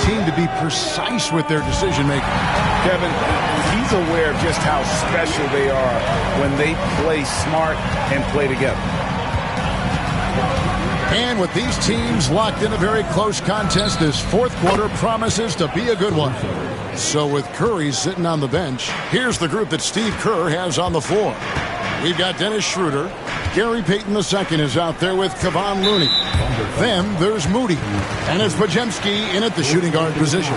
team to be precise with their decision-making. Kevin, he's aware of just how special they are when they play smart and play together. And with these teams locked in a very close contest, this fourth quarter promises to be a good one. So with Curry sitting on the bench, here's the group that Steve Kerr has on the floor. We've got Dennis Schroder. Gary Payton II is out there with Kevon Looney. Then there's Moody. And it's Podziemski in at the shooting guard position.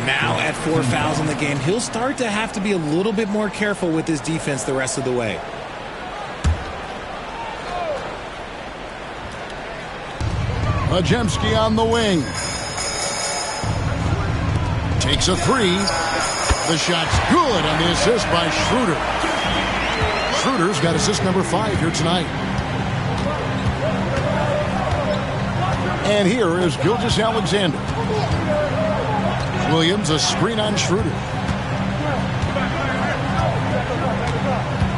Now at 4 fouls in the game, he'll start to have to be a little bit more careful with his defense the rest of the way. Podziemski on the wing. Takes a three. The shot's good on the assist by Schroder. Schroder's got assist number 5 here tonight. And here is Gilgeous-Alexander. Williams, a screen on Schroder.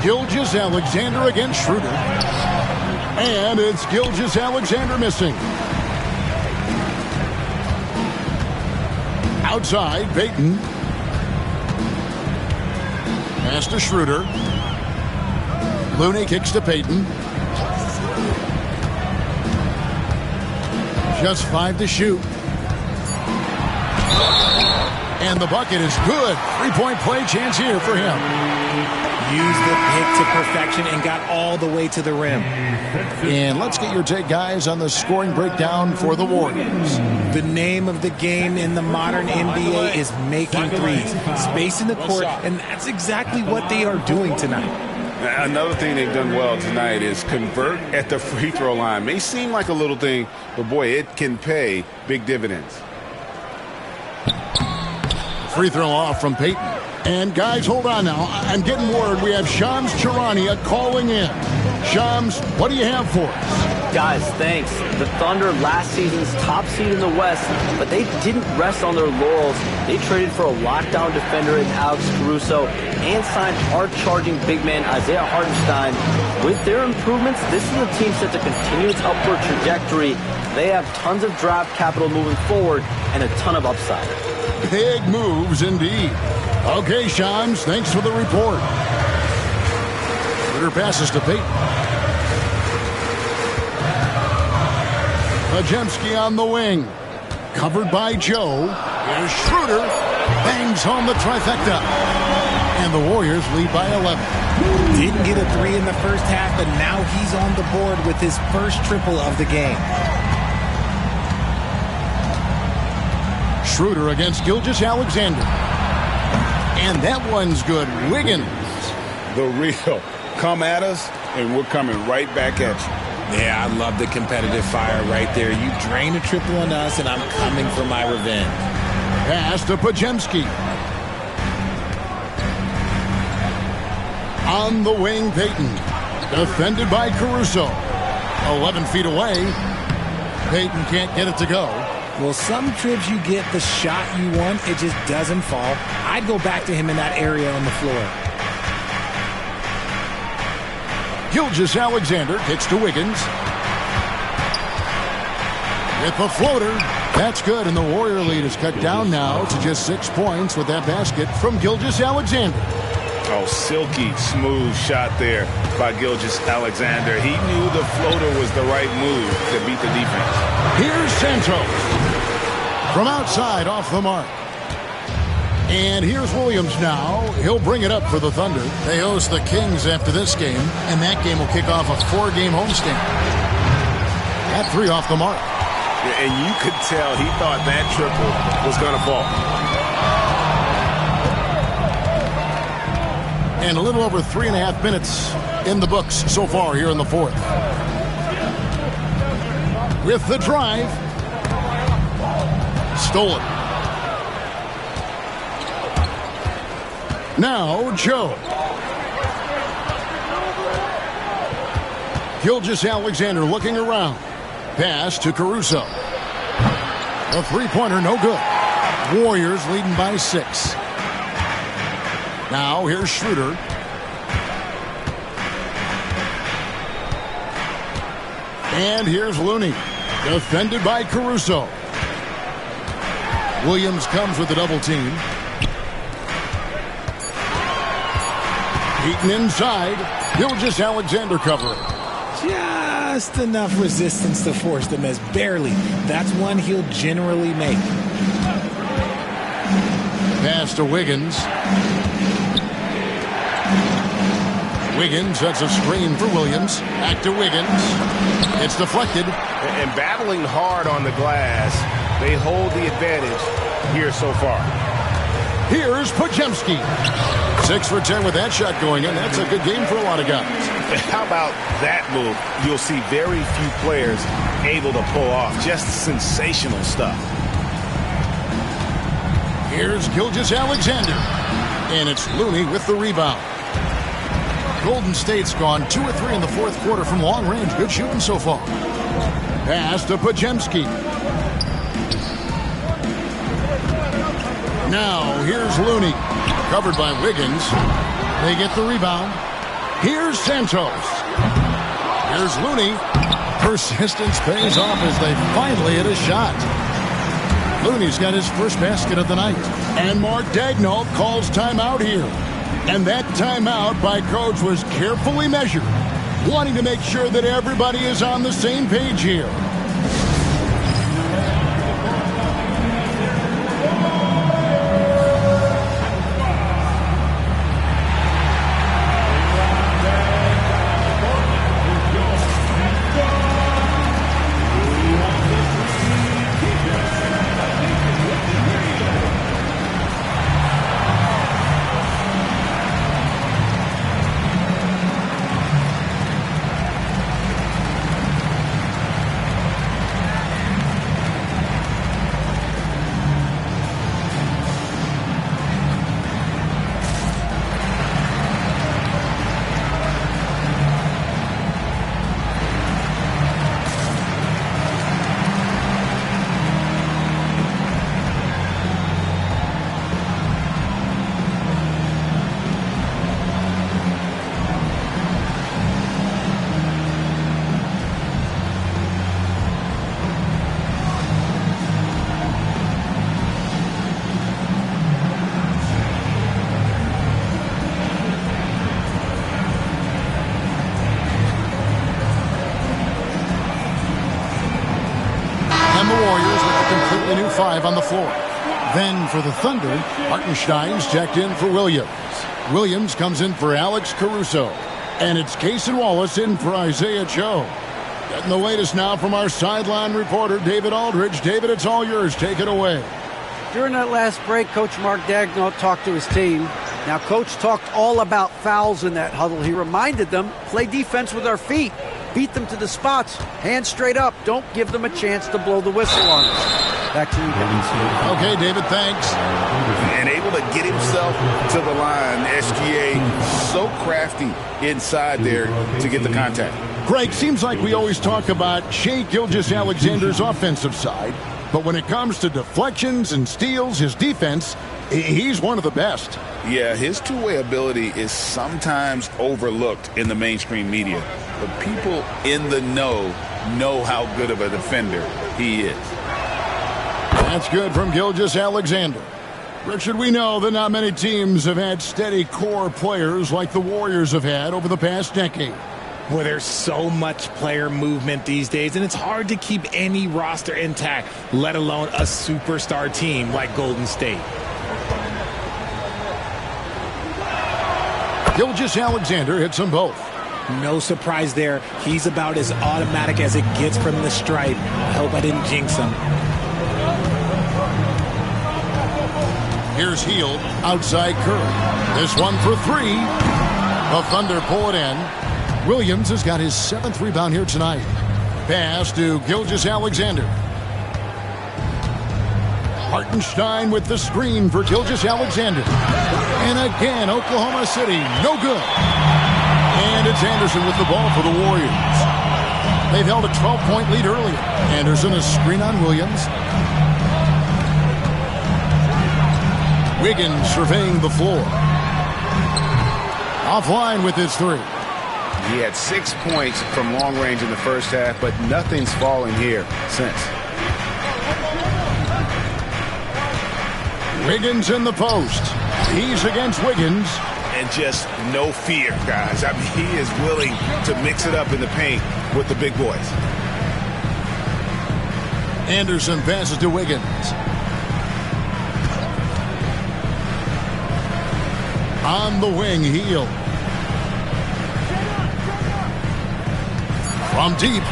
Gilgeous-Alexander against Schroder. And it's Gilgeous-Alexander missing. Outside, Payton. Pass to Schroder. Looney kicks to Payton. Just 5 to shoot. And the bucket is good. 3-point play chance here for him. Used the pick to perfection and got all the way to the rim. And let's get your take, guys, on the scoring breakdown for the Warriors. The name of the game in the modern NBA is making threes, spacing the court, and that's exactly what they are doing tonight. Another thing they've done well tonight is convert at the free throw line. May seem like a little thing, but boy, it can pay big dividends. Free throw off from Payton. And guys, hold on now. I'm getting word we have Shams Charania calling in. Shams, what do you have for us? Guys, thanks. The Thunder last season's top seed in the West, but they didn't rest on their laurels. They traded for a lockdown defender in Alex Caruso and signed hard-charging big man Isaiah Hartenstein. With their improvements, this is a team set to continue its upward trajectory. They have tons of draft capital moving forward and a ton of upside. Big moves indeed. Okay, Shams, thanks for the report. Schroder passes to Payton. Podziemski on the wing. Covered by Joe. Here's Schroder. Bangs home the trifecta. And the Warriors lead by 11. Didn't get a 3 in the first half, but now he's on the board with his first triple of the game. Schroder against Gilgeous-Alexander. And that one's good. Wiggins. The real. Come at us, and we're coming right back at you. Yeah, I love the competitive fire right there. You drain a triple on us, and I'm coming for my revenge. Pass to Podziemski. On the wing, Payton. Defended by Caruso. 11 feet away. Payton can't get it to go. Well, some trips you get the shot you want, it just doesn't fall. I'd go back to him in that area on the floor. Gilgeous-Alexander kicks to Wiggins. With the floater. That's good, and the Warrior lead is cut down now to just 6 points with that basket from Gilgeous-Alexander. Oh, silky smooth shot there by Gilgeous-Alexander. He knew the floater was the right move to beat the defense. Here's Santos. From outside, off the mark. And here's Williams now. He'll bring it up for the Thunder. They host the Kings after this game, and that game will kick off a 4-game homestand. That 3 off the mark. Yeah, and you could tell he thought that triple was going to fall. And a little over 3.5 minutes in the books so far here in the fourth. With the drive. Stolen. Now, Joe. Gilgeous-Alexander looking around. Pass to Caruso. A three-pointer, no good. Warriors leading by 6. Now, here's Schroder. And here's Looney. Defended by Caruso. Williams comes with a double team. Eaton inside. Gilgeous-Alexander covering. Just enough resistance to force the miss. Barely. That's one he'll generally make. Pass to Wiggins. Wiggins sets a screen for Williams. Back to Wiggins. It's deflected. And battling hard on the glass, they hold the advantage here so far. Here's Podziemski. 6 for 10 with that shot going in. That's a good game for a lot of guys. How about that move? You'll see very few players able to pull off. Just sensational stuff. Here's Gilgeous-Alexander. And it's Looney with the rebound. Golden State's gone 2 or 3 in the fourth quarter from long range. Good shooting so far. Pass to Podziemski. Now, here's Looney. Covered by Wiggins. They get the rebound. Here's Santos. Here's Looney. Persistence pays off as they finally hit a shot. Looney's got his first basket of the night. And Mark Daigneault calls timeout here. And that timeout by coach was carefully measured, wanting to make sure that everybody is on the same page here. New 5 on the floor. Then for the Thunder, Hartenstein's checked in for Williams. Williams comes in for Alex Caruso. And it's Cason Wallace in for Isaiah Joe. Getting the latest now from our sideline reporter, David Aldridge. David, it's all yours. Take it away. During that last break, Coach Mark Daigneault talked to his team. Now, Coach talked all about fouls in that huddle. He reminded them, play defense with our feet. Beat them to the spots. Hands straight up. Don't give them a chance to blow the whistle on us. Back to you, David. Okay, David, thanks. And able to get himself to the line. SGA so crafty inside there to get the contact. Greg, seems like we always talk about Shai Gilgeous-Alexander's offensive side. But when it comes to deflections and steals, his defense, he's one of the best. Yeah, his two-way ability is sometimes overlooked in the mainstream media. But people in the know how good of a defender he is. That's good from Gilgeous-Alexander. Richard, we know that not many teams have had steady core players like the Warriors have had over the past decade. Well, there's so much player movement these days, and it's hard to keep any roster intact, let alone a superstar team like Golden State. Gilgeous-Alexander hits them both. No surprise there. He's about as automatic as it gets from the stripe. I hope I didn't jinx him. Here's Hield outside Curry. This one for 3. The Thunder pull it in. Williams has got his 7th rebound here tonight. Pass to Gilgeous-Alexander. Hartenstein with the screen for Gilgeous-Alexander. And again, Oklahoma City, no good. And it's Anderson with the ball for the Warriors. They've held a 12-point lead earlier. Anderson a screen on Williams. Wiggins surveying the floor. Offline with his 3. He had 6 points from long range in the first half, but nothing's falling here since. Wiggins in the post. He's against Wiggins. And just no fear, guys. I mean, he is willing to mix it up in the paint with the big boys. Anderson passes to Wiggins. On the wing, Hield. From deep.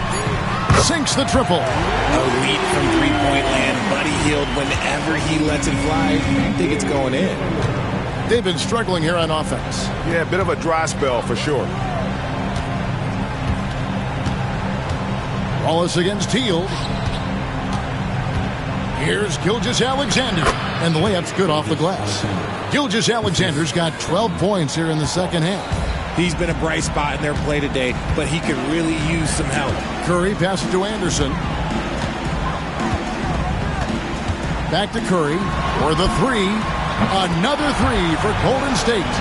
Sinks the triple. Elite from three-point land. Buddy Hield, whenever he lets it fly, I think it's going in. They've been struggling here on offense. Yeah, a bit of a dry spell for sure. Wallace against Hield. Here's Gilgeous-Alexander. And the layup's good off the glass. Gilgeous-Alexander's got 12 points here in the second half. He's been a bright spot in their play today, but he could really use some help. Curry passes to Anderson. Back to Curry for the three. Another three for Golden State.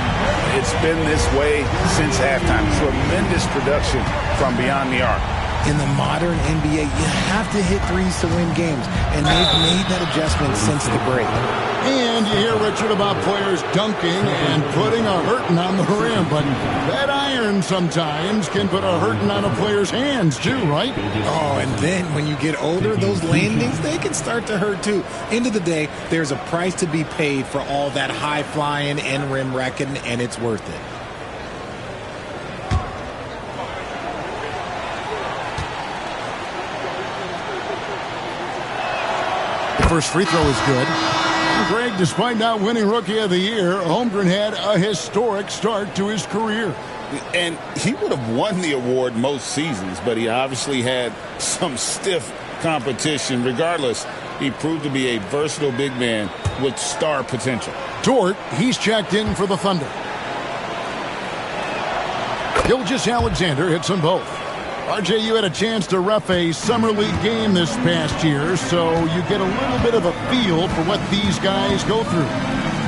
It's been this way since halftime. Tremendous production from beyond the arc. In the modern NBA, you have to hit threes to win games, and they've made that adjustment since the break. And you hear, Richard, about players dunking and putting a hurting on the rim, but that iron sometimes can put a hurting on a player's hands too, right? Oh, and then when you get older, those landings, they can start to hurt too. End of the day, there's a price to be paid for all that high-flying and rim wrecking, and it's worth it. First free throw is good. Greg, despite not winning Rookie of the Year, Holmgren had a historic start to his career. And he would have won the award most seasons, but he obviously had some stiff competition. Regardless, he proved to be a versatile big man with star potential. Dort, he's checked in for the Thunder. Gilgeous-Alexander hits them both. RJ, you had a chance to ref a Summer League game this past year, so you get a little bit of a feel for what these guys go through.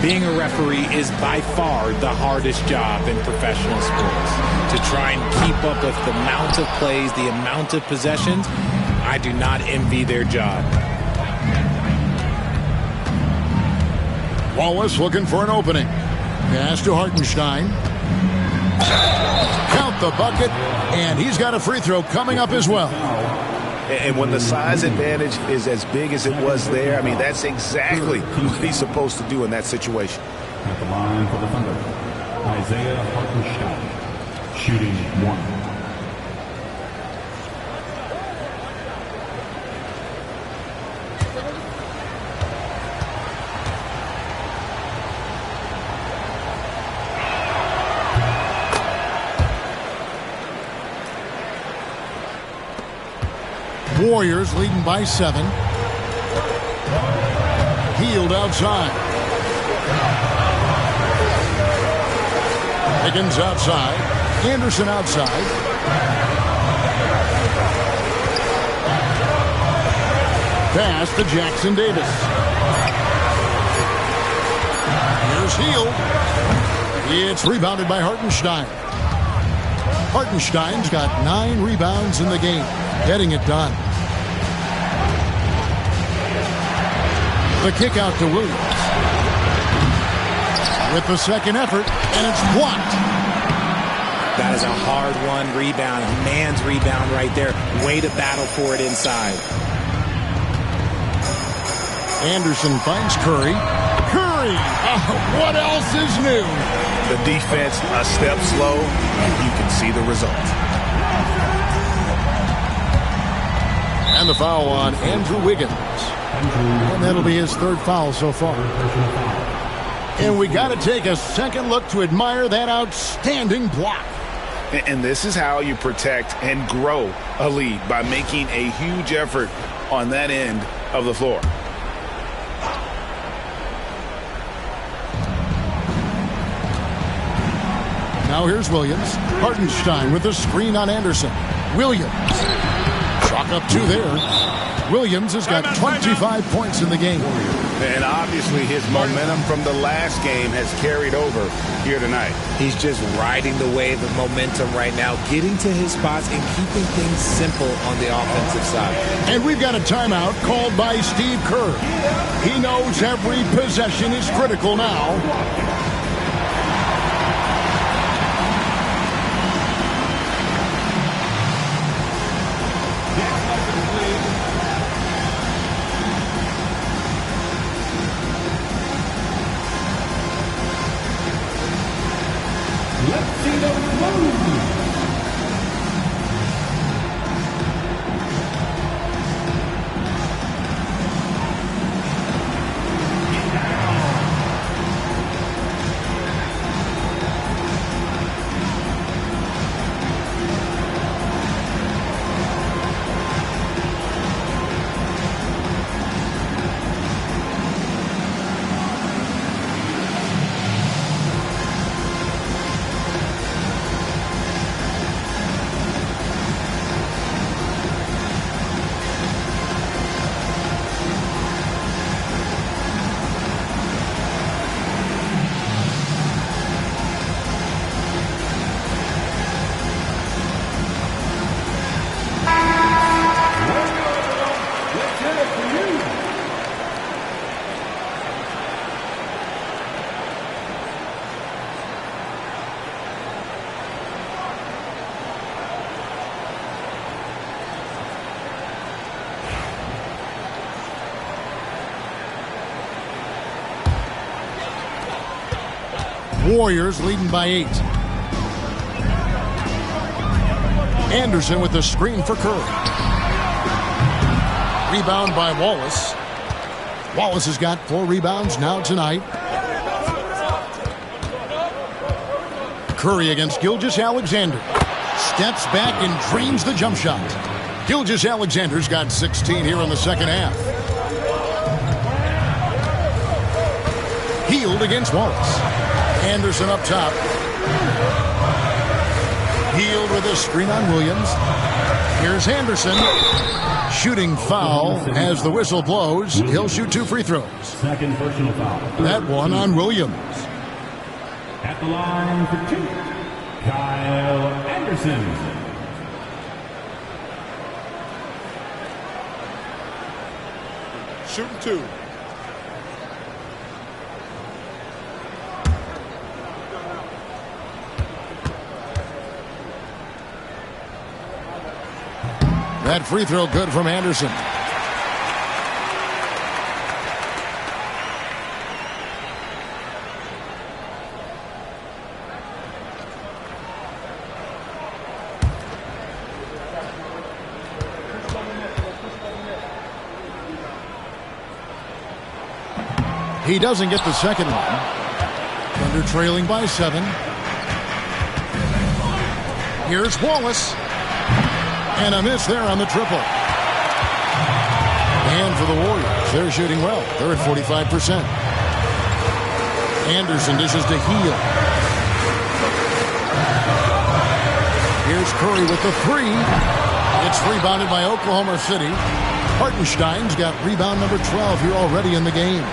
Being a referee is by far the hardest job in professional sports. To try and keep up with the amount of plays, the amount of possessions, I do not envy their job. Wallace looking for an opening. Pass to Hartenstein. Count the bucket, and he's got a free throw coming up as well. And when the size advantage is as big as it was there, I mean, that's exactly what he's supposed to do in that situation. At the line for the Thunder, Isaiah Hartenstein, shooting one. Warriors leading by 7. Hield outside. Higgins outside. Anderson outside. Pass to Jackson Davis. Here's Hield. It's rebounded by Hartenstein. Hartenstein's got 9 rebounds in the game, getting it done. The kick out to Williams. With the second effort, and it's blocked. That is a hard-won rebound, a man's rebound right there. Way to battle for it inside. Anderson finds Curry. Curry! What else is new? The defense a step slow, and you can see the result. And the foul on Andrew Wiggins. And that'll be his 3rd foul so far. And we got to take a second look to admire that outstanding block. And this is how you protect and grow a lead, by making a huge effort on that end of the floor. Now here's Williams. Hartenstein with the screen on Anderson. Williams Chalk up 2 there. Williams has got 25 points in the game. And obviously his momentum from the last game has carried over here tonight. He's just riding the wave of momentum right now, getting to his spots and keeping things simple on the offensive side. And we've got a timeout called by Steve Kerr. He knows every possession is critical now. Warriors leading by 8. Anderson with the screen for Curry. Rebound by Wallace. Wallace has got 4 rebounds now tonight. Curry against Gilgeous-Alexander. Steps back and drains the jump shot. Gilgeous-Alexander's got 16 here in the second half. Healed against Wallace. Anderson up top. Healed with a screen on Williams. Here's Anderson. Shooting foul as the whistle blows. He'll shoot 2 free throws. Second personal foul. That one on Williams. At the line for 2, Kyle Anderson. Shooting 2. That free throw good from Anderson. He doesn't get the second one. Thunder trailing by 7. Here's Wallace. And a miss there on the triple. And for the Warriors, they're shooting well. They're at 45%. Anderson dishes to Heal. Here's Curry with the 3. It's rebounded by Oklahoma City. Hartenstein's got rebound number 12 here already in the game.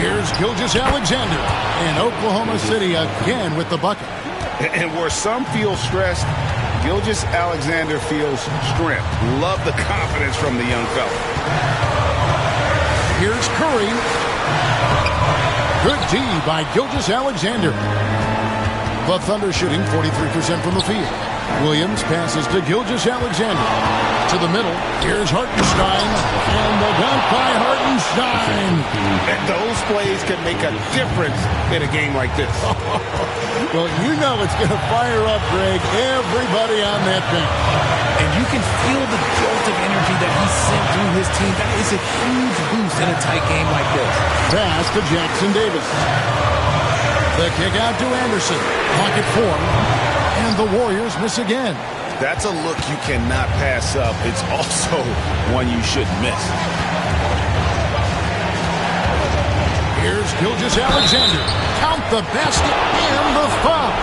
Here's Gilgeous-Alexander. And Oklahoma City again with the bucket. And where some feel stressed, Gilgeous-Alexander feels strength. Love the confidence from the young fella. Here's Curry. Good D by Gilgeous-Alexander. The Thunder shooting 43% from the field. Williams passes to Gilgeous-Alexander. To the middle. Here's Hartenstein. And the dunk by Hartenstein. And those plays can make a difference in a game like this. Well, you know it's going to fire up, Greg, everybody on that bench. And you can feel the jolt of energy that he sent through his team. That is a huge boost in a tight game like this. Pass to Jackson Davis. The kick out to Anderson. Pocket 4. And the Warriors miss again. That's a look you cannot pass up. It's also one you shouldn't miss. Here's Gilgeous-Alexander. Count the basket and the foul.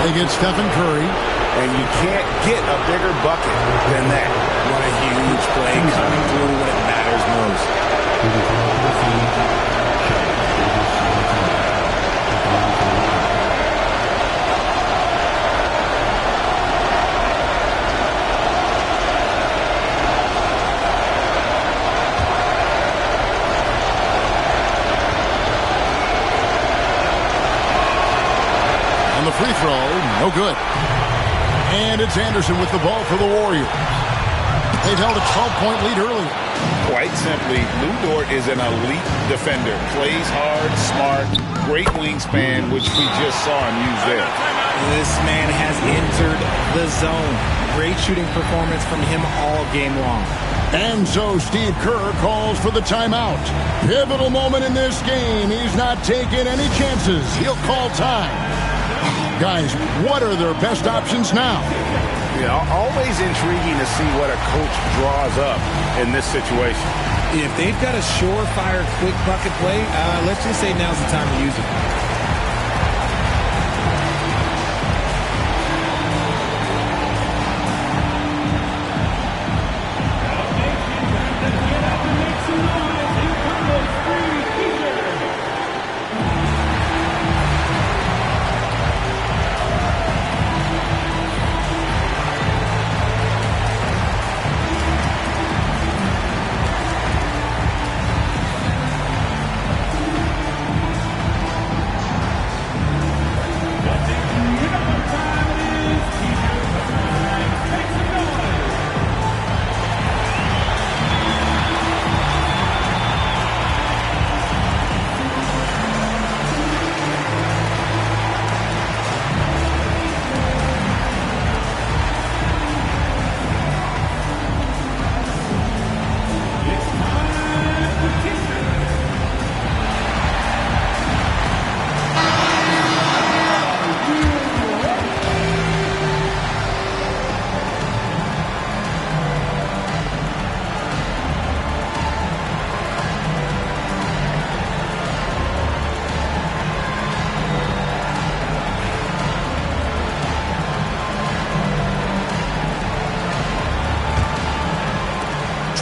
They get Stephen Curry. And you can't get a bigger bucket than that. What a huge play coming through when it matters most. And the free throw, no good. And it's Anderson with the ball for the Warriors. They've held a 12-point lead earlier. Quite simply, Lou Dort is an elite defender. Plays hard, smart, great wingspan, which we just saw him use there. This man has entered the zone. Great shooting performance from him all game long. And so Steve Kerr calls for the timeout. Pivotal moment in this game. He's not taking any chances. He'll call time. Guys, what are their best options now? Yeah, always intriguing to see what a coach draws up in this situation. If they've got a surefire quick bucket play, let's just say now's the time to use it.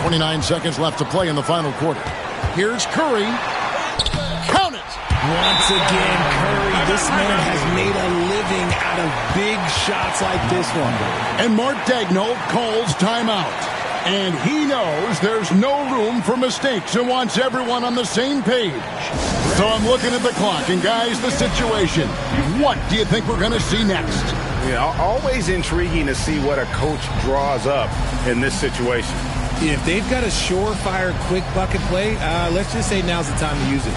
.29 seconds left to play in the final quarter. Here's Curry. Count it! Once again, Curry, this man has made a living out of big shots like this one. And Mark Daigneault calls timeout. And he knows there's no room for mistakes and wants everyone on the same page. So I'm looking at the clock, and guys, the situation. What do you think we're going to see next? Yeah, always intriguing to see what a coach draws up in this situation. If they've got a surefire quick bucket play, let's just say now's the time to use it.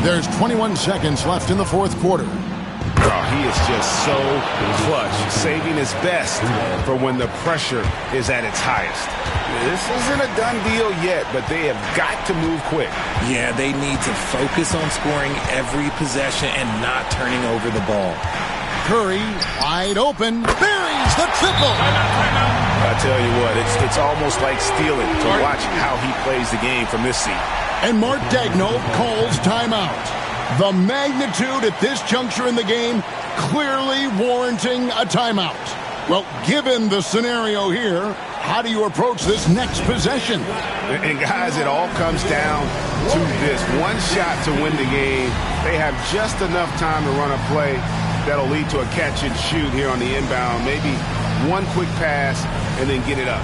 There's 21 seconds left in the fourth quarter. Oh, he is just so clutch, saving his best for when the pressure is at its highest. This isn't a done deal yet, but they have got to move quick. Yeah, they need to focus on scoring every possession and not turning over the ball. Curry, wide open, buries the triple. I tell you what, it's almost like stealing to watch how he plays the game from this seat. And Mark Daigneault calls timeout. The magnitude at this juncture in the game clearly warranting a timeout. Well, given the scenario here, how do you approach this next possession? And guys, it all comes down to this. One shot to win the game. They have just enough time to run a play that'll lead to a catch and shoot here on the inbound. Maybe one quick pass and then get it up.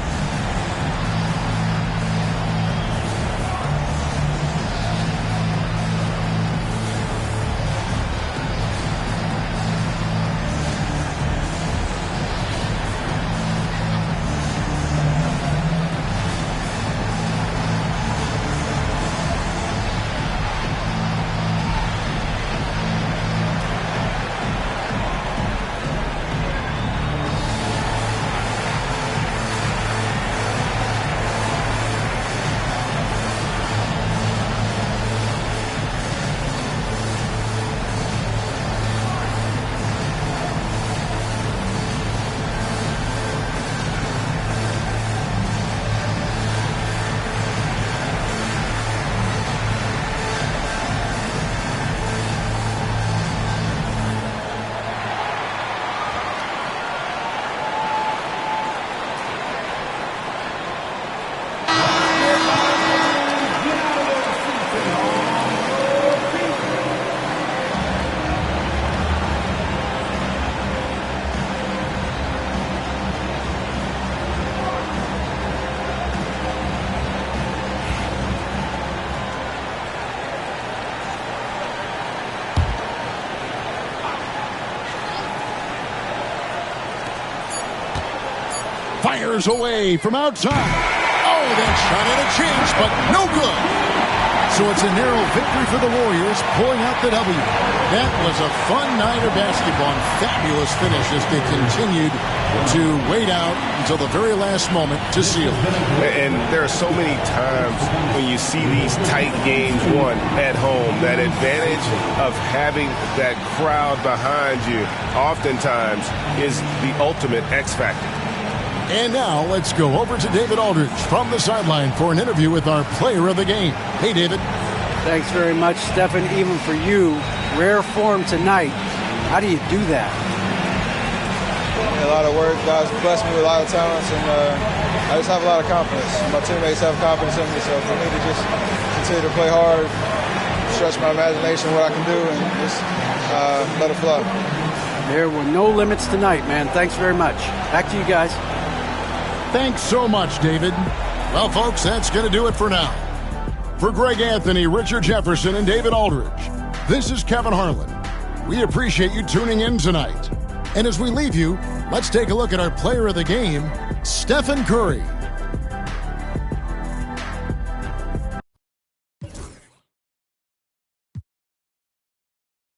Fires away from outside. Oh, that shot had a chance, but no good. So it's a narrow victory for the Warriors, pulling out the W. That was a fun night of basketball and fabulous finish as they continued to wait out until the very last moment to seal. And there are so many times when you see these tight games won at home, that advantage of having that crowd behind you oftentimes is the ultimate X factor. And now let's go over to David Aldridge from the sideline for an interview with our player of the game. Hey, David. Thanks very much, Stephen. Even for you, rare form tonight. How do you do that? A lot of work. God's blessed me with a lot of talents, and I just have a lot of confidence. My teammates have confidence in me, so for me to just continue to play hard, stretch my imagination, what I can do, and just let it flow. There were no limits tonight, man. Thanks very much. Back to you guys. Thanks so much, David. Well, folks, that's going to do it for now. For Greg Anthony, Richard Jefferson, and David Aldridge, this is Kevin Harlan. We appreciate you tuning in tonight. And as we leave you, let's take a look at our player of the game, Stephen Curry.